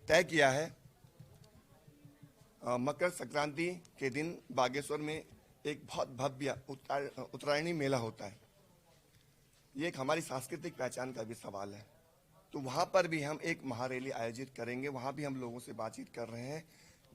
तय किया है मकर संक्रांति के दिन बागेश्वर में एक बहुत भव्य उत्तरायणी मेला होता है। ये एक हमारी सांस्कृतिक पहचान का भी सवाल है। तो वहाँ पर भी हम एक महारैली आयोजित करेंगे। वहाँ भी हम लोगों से बातचीत कर रहे हैं।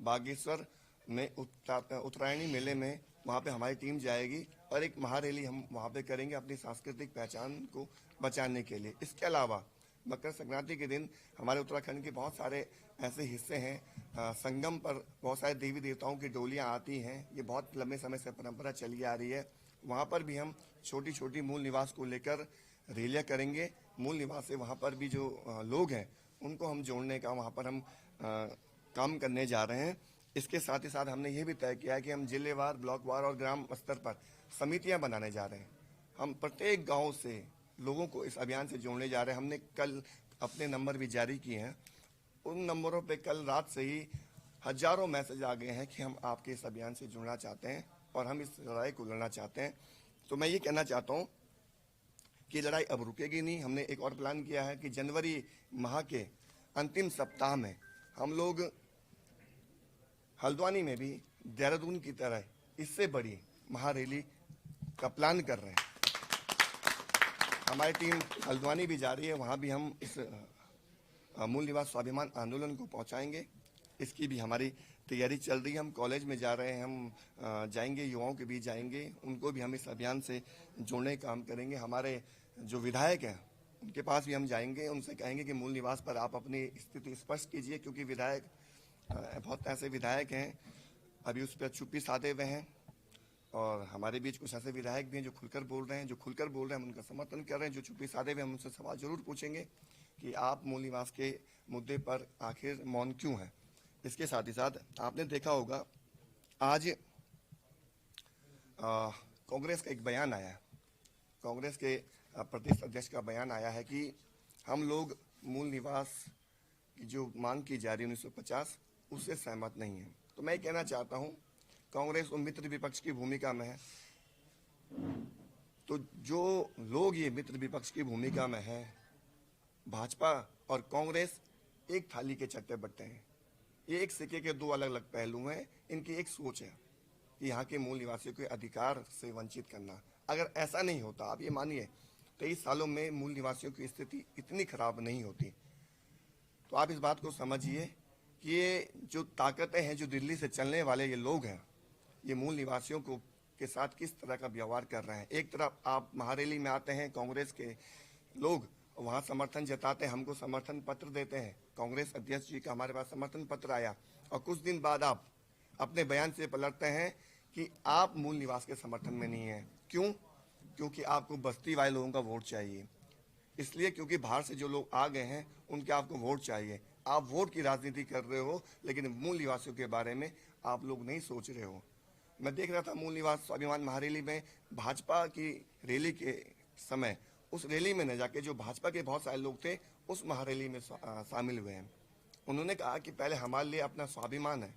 बागेश्वर में उत्तरायणी मेले में वहाँ पे हमारी टीम जाएगी और एक महारैली हम वहाँ पे करेंगे अपनी सांस्कृतिक पहचान को बचाने के लिए। इसके अलावा मकर संक्रांति के दिन हमारे उत्तराखंड के बहुत सारे ऐसे हिस्से हैं, संगम पर बहुत सारे देवी देवताओं की डोलियाँ आती हैं। ये बहुत लंबे समय से परंपरा चली आ रही है। वहाँ पर भी हम छोटी छोटी मूल निवास को लेकर रैलियाँ करेंगे। मूल निवास से वहाँ पर भी जो लोग हैं उनको हम जोड़ने का वहाँ पर हम काम करने जा रहे हैं। इसके साथ ही साथ हमने ये भी तय किया है कि हम जिलेवार, ब्लॉकवार और ग्राम स्तर पर समितियां बनाने जा रहे हैं। हम प्रत्येक गांव से लोगों को इस अभियान से जोड़ने जा रहे हैं। हमने कल अपने नंबर भी जारी किए हैं। उन नंबरों पे कल रात से ही हजारों मैसेज आ गए हैं कि हम आपके इस अभियान से जुड़ना चाहते हैं और हम इस लड़ाई को लड़ना चाहते हैं। तो मैं ये कहना चाहता हूँ कि लड़ाई अब रुकेगी नहीं। हमने एक और प्लान किया है कि जनवरी माह के अंतिम सप्ताह में हम लोग हल्द्वानी में भी देहरादून की तरह इससे बड़ी महारैली का प्लान कर रहे हैं। हमारी टीम हल्द्वानी भी जा रही है। वहाँ भी हम इस मूल निवास स्वाभिमान आंदोलन को पहुँचाएंगे। इसकी भी हमारी तैयारी चल रही है। हम कॉलेज में जा रहे हैं, हम जाएंगे, युवाओं के बीच जाएंगे, उनको भी हम इस अभियान से जोड़ने का काम करेंगे। हमारे जो विधायक हैं उनके पास भी हम जाएंगे, उनसे कहेंगे कि मूल निवास पर आप अपनी स्थिति स्पष्ट कीजिए, क्योंकि विधायक बहुत ऐसे विधायक हैं अभी उस पर चुप्पी साधे हुए हैं और हमारे बीच कुछ ऐसे विधायक भी हैं जो खुलकर बोल रहे हैं। जो खुलकर बोल रहे हैं हम उनका समर्थन कर रहे हैं। जो चुप्पी साधे हुए हम उनसे सवाल जरूर पूछेंगे कि आप मूल निवास के मुद्दे पर आखिर मौन क्यों हैं। इसके साथ ही साथ आपने देखा होगा आज कांग्रेस का एक बयान आया है। कांग्रेस के प्रदेश अध्यक्ष का बयान आया है कि हम लोग मूल निवास की जो मांग की जा रही है 1950 उससे सहमत नहीं है। तो मैं कहना चाहता हूं कांग्रेस और मित्र विपक्ष की भूमिका में है। तो जो लोग ये मित्र विपक्ष की भूमिका में है, भाजपा और कांग्रेस एक थाली के चट्टे बट्टे हैं। ये एक सिक्के के दो अलग अलग पहलू हैं। इनकी एक सोच है कि यहाँ के मूल निवासियों के अधिकार से वंचित करना। अगर ऐसा नहीं होता, आप ये मानिए 23 सालों में मूल निवासियों की स्थिति इतनी खराब नहीं होती। तो आप इस बात को समझिए कि ये जो ताकतें हैं, जो दिल्ली से चलने वाले ये लोग हैं, ये मूल निवासियों को के साथ किस तरह का व्यवहार कर रहे हैं। एक तरफ आप महारैली में आते हैं, कांग्रेस के लोग वहाँ समर्थन जताते हैं, हमको समर्थन पत्र देते हैं। कांग्रेस अध्यक्ष जी का हमारे पास समर्थन पत्र आया और कुछ दिन बाद आप अपने बयान से पलटते हैं कि आप मूल निवास के समर्थन में नहीं हैं। क्यों? क्योंकि आपको बस्ती वाले लोगों का वोट चाहिए। इसलिए क्योंकि बाहर से जो लोग आ गए हैं उनके आपको वोट चाहिए। आप वोट की राजनीति कर रहे हो, लेकिन मूल निवासियों के बारे में आप लोग नहीं सोच रहे हो। मैं देख रहा था मूल निवास स्वाभिमान महारैली में भाजपा की रैली के समय उस रैली में न जाके जो भाजपा के बहुत सारे लोग थे उस महारैली में शामिल हुए हैं। उन्होंने कहा कि पहले हमारे लिए अपना स्वाभिमान है,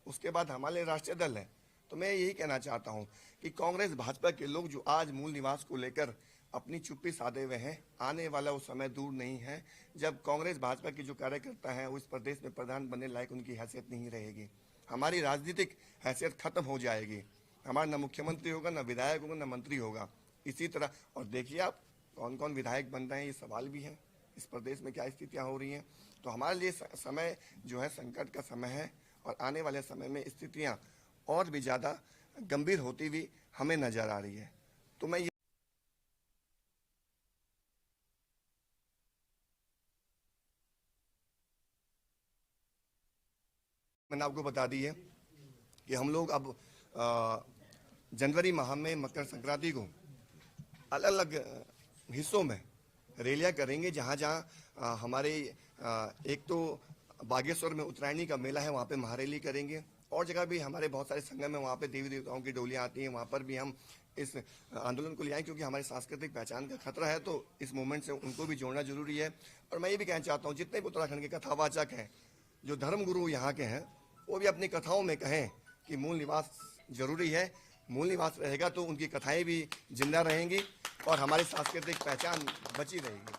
उसके बाद हमारे लिए राष्ट्रीय दल है। तो मैं यही कहना चाहता हूँ कि कांग्रेस भाजपा के लोग जो आज मूल निवास को लेकर अपनी चुप्पी साधे हुए हैं, आने वाला वो समय दूर नहीं है जब कांग्रेस भाजपा के जो कार्यकर्ता हैं वो इस प्रदेश में प्रधान बनने लायक उनकी हैसियत नहीं रहेगी। हमारी राजनीतिक हैसियत खत्म हो जाएगी। हमारा न मुख्यमंत्री होगा, न विधायक होगा, न मंत्री होगा। इसी तरह और देखिए आप कौन कौन विधायक बन रहे हैं, ये सवाल भी है। इस प्रदेश में क्या स्थितियाँ हो रही हैं। तो हमारे लिए समय जो है संकट का समय है और आने वाले समय में स्थितियाँ और भी ज़्यादा गंभीर होती हुई हमें नजर आ रही है। तो मैंने आपको बता दी है कि हम लोग अब जनवरी माह में मकर संक्रांति को अलग अलग हिस्सों में रैलियां करेंगे। जहां जहां हमारे एक तो बागेश्वर में उत्तरायणी का मेला है, वहां पे महारैली करेंगे। और जगह भी हमारे बहुत सारे संगम है, वहाँ पे देवी देवताओं की डोलियाँ आती हैं, वहाँ पर भी हम इस आंदोलन को ले आए, क्योंकि हमारी सांस्कृतिक पहचान का खतरा है। तो इस मूवमेंट से उनको भी जोड़ना जरूरी है। और मैं ये भी कहना चाहता हूँ जितने भी उत्तराखंड के कथावाचक हैं, जो धर्मगुरु यहाँ के हैं, वो भी अपनी कथाओं में कहें कि मूल निवास जरूरी है। मूल निवास रहेगा तो उनकी कथाएं भी जिंदा रहेंगी और हमारी सांस्कृतिक पहचान बची रहेगी।